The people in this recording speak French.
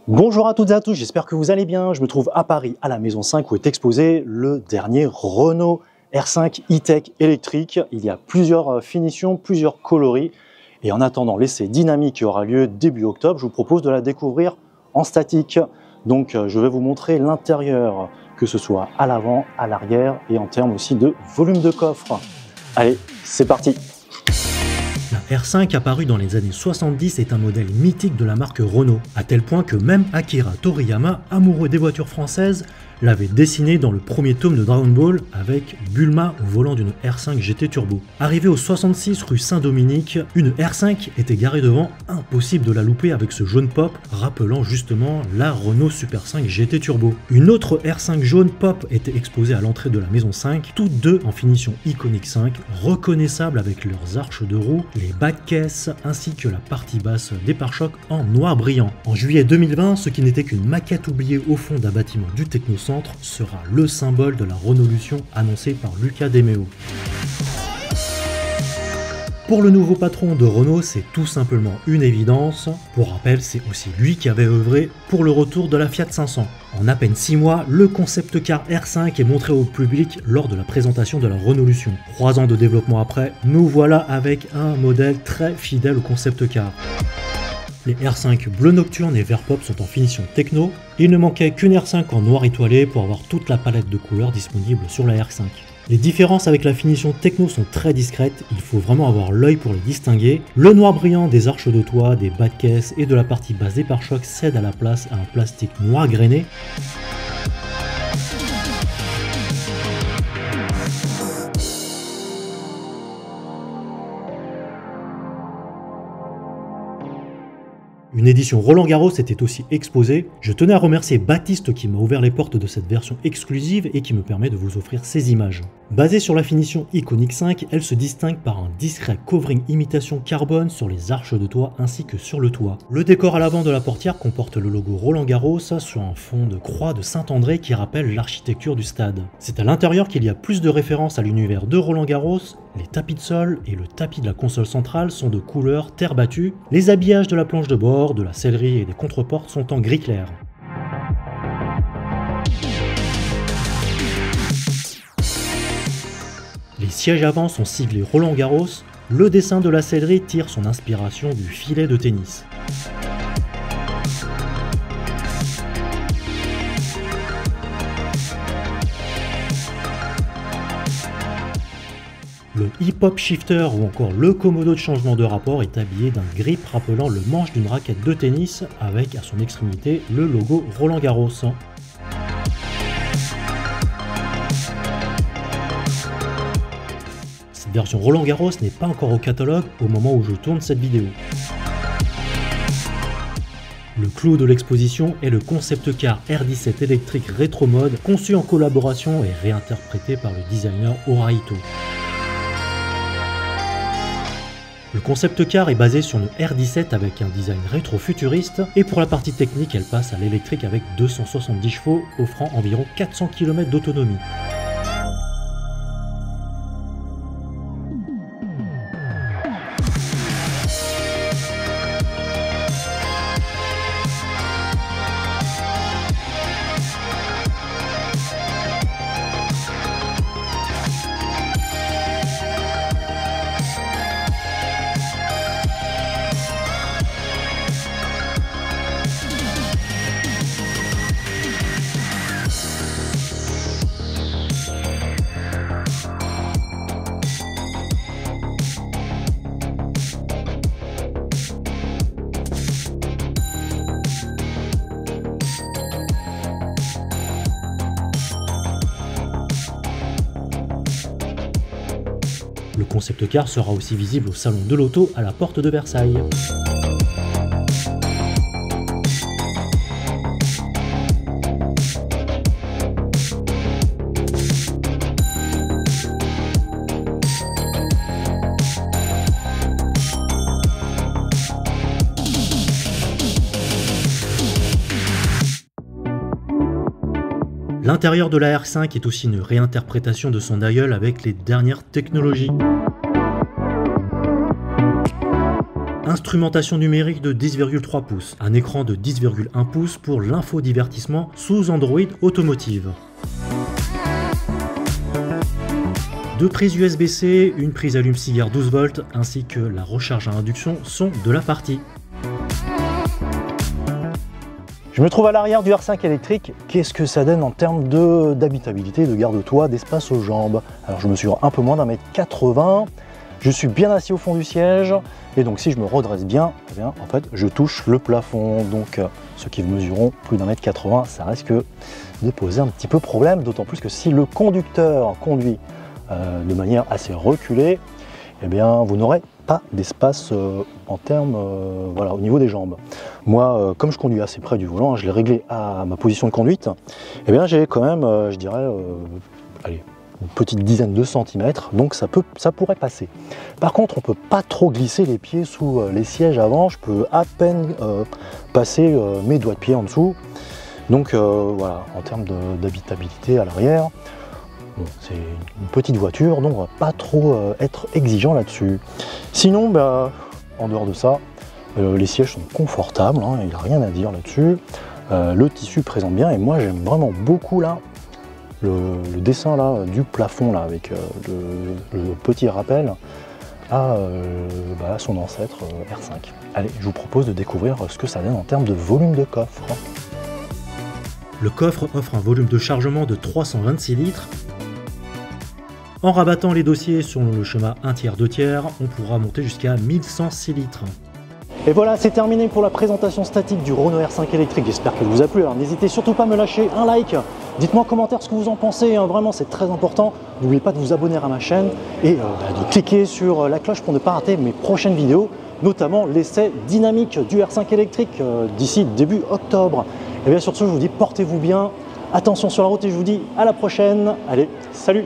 Bonjour à toutes et à tous, j'espère que vous allez bien. Je me trouve à Paris, à la Maison 5, où est exposé le dernier Renault R5 E-Tech électrique. Il y a plusieurs finitions, plusieurs coloris. Et en attendant l'essai dynamique qui aura lieu début octobre, je vous propose de la découvrir en statique. Donc je vais vous montrer l'intérieur, que ce soit à l'avant, à l'arrière et en termes aussi de volume de coffre. Allez, c'est parti! La R5 apparue dans les années 70 est un modèle mythique de la marque Renault, à tel point que même Akira Toriyama, amoureux des voitures françaises, l'avait dessiné dans le premier tome de Dragon Ball avec Bulma au volant d'une R5 GT Turbo. Arrivée au 66 rue Saint-Dominique, une R5 était garée devant, impossible de la louper avec ce jaune pop rappelant justement la Renault Super 5 GT Turbo. Une autre R5 jaune pop était exposée à l'entrée de la Maison 5, toutes deux en finition Iconic 5, reconnaissables avec leurs arches de roue, les bas de caisse ainsi que la partie basse des pare-chocs en noir brillant. En juillet 2020, ce qui n'était qu'une maquette oubliée au fond d'un bâtiment du Technocentre sera le symbole de la Renaulution annoncée par Luca De Meo. Pour le nouveau patron de Renault, c'est tout simplement une évidence. Pour rappel, c'est aussi lui qui avait œuvré pour le retour de la Fiat 500. En à peine 6 mois, le concept car R5 est montré au public lors de la présentation de la Renaulution. 3 ans de développement après, nous voilà avec un modèle très fidèle au concept car. Les R5 bleu nocturne et vert pop sont en finition techno. Il ne manquait qu'une R5 en noir étoilé pour avoir toute la palette de couleurs disponible sur la R5. Les différences avec la finition techno sont très discrètes, il faut vraiment avoir l'œil pour les distinguer. Le noir brillant des arches de toit, des bas de caisse et de la partie basse des pare-chocs cède à la place à un plastique noir grainé. Une édition Roland Garros était aussi exposée. Je tenais à remercier Baptiste qui m'a ouvert les portes de cette version exclusive et qui me permet de vous offrir ces images. Basée sur la finition Iconic 5, elle se distingue par un discret covering imitation carbone sur les arches de toit ainsi que sur le toit. Le décor à l'avant de la portière comporte le logo Roland Garros sur un fond de croix de Saint-André qui rappelle l'architecture du stade. C'est à l'intérieur qu'il y a plus de références à l'univers de Roland Garros. Les tapis de sol et le tapis de la console centrale sont de couleur terre battue. Les habillages de la planche de bord, de la sellerie et des contreportes sont en gris clair. Les sièges avant sont siglés Roland Garros. Le dessin de la sellerie tire son inspiration du filet de tennis. Le hip-hop shifter ou encore le commodo de changement de rapport est habillé d'un grip rappelant le manche d'une raquette de tennis avec à son extrémité le logo Roland Garros. Cette version Roland Garros n'est pas encore au catalogue au moment où je tourne cette vidéo. Le clou de l'exposition est le concept car R17 électrique rétro mode conçu en collaboration et réinterprété par le designer Oraito. Le concept car est basé sur une R17 avec un design rétro-futuriste et pour la partie technique elle passe à l'électrique avec 270 chevaux offrant environ 400 km d'autonomie. Le concept car sera aussi visible au salon de l'auto à la porte de Versailles. L'intérieur de la R5 est aussi une réinterprétation de son aïeul avec les dernières technologies. Instrumentation numérique de 10,3 pouces, un écran de 10,1 pouces pour l'infodivertissement sous Android Automotive. Deux prises USB-C, une prise allume-cigare 12 volts ainsi que la recharge à induction sont de la partie. Je me trouve à l'arrière du R5 électrique. Qu'est-ce que ça donne en termes d'habitabilité, de garde-toit, d'espace aux jambes? Alors je mesure un peu moins d'1m80, je suis bien assis au fond du siège et donc si je me redresse bien, eh bien en fait je touche le plafond. Donc ceux qui mesureront plus d'1m80, ça risque de poser un petit peu problème, d'autant plus que si le conducteur conduit de manière assez reculée, eh bien vous n'aurez pas d'espace en termes voilà, au niveau des jambes. Moi, comme je conduis assez près du volant, je l'ai réglé à ma position de conduite, eh bien j'ai quand même, je dirais, allez, une petite dizaine de centimètres, donc ça pourrait passer. Par contre, on peut pas trop glisser les pieds sous les sièges avant, je peux à peine passer mes doigts de pied en dessous. Donc voilà, en termes d'habitabilité à l'arrière, bon, c'est une petite voiture, donc on va pas trop être exigeant là-dessus. Sinon, bah, en dehors de ça, les sièges sont confortables, hein, il n'y a rien à dire là-dessus. Le tissu présente bien et moi j'aime vraiment beaucoup là le dessin là du plafond là avec le petit rappel à son ancêtre R5. Allez, je vous propose de découvrir ce que ça donne en termes de volume de coffre. Le coffre offre un volume de chargement de 326 litres. En rabattant les dossiers selon le schéma 1 tiers 2 tiers, on pourra monter jusqu'à 1106 litres. Et voilà, c'est terminé pour la présentation statique du Renault R5 électrique. J'espère qu'elle vous a plu. Alors n'hésitez surtout pas à me lâcher un like. Dites-moi en commentaire ce que vous en pensez. Hein. Vraiment, c'est très important. N'oubliez pas de vous abonner à ma chaîne et de cliquer sur la cloche pour ne pas rater mes prochaines vidéos, notamment l'essai dynamique du R5 électrique d'ici début octobre. Et bien sur ce, je vous dis portez-vous bien. Attention sur la route et je vous dis à la prochaine. Allez, salut!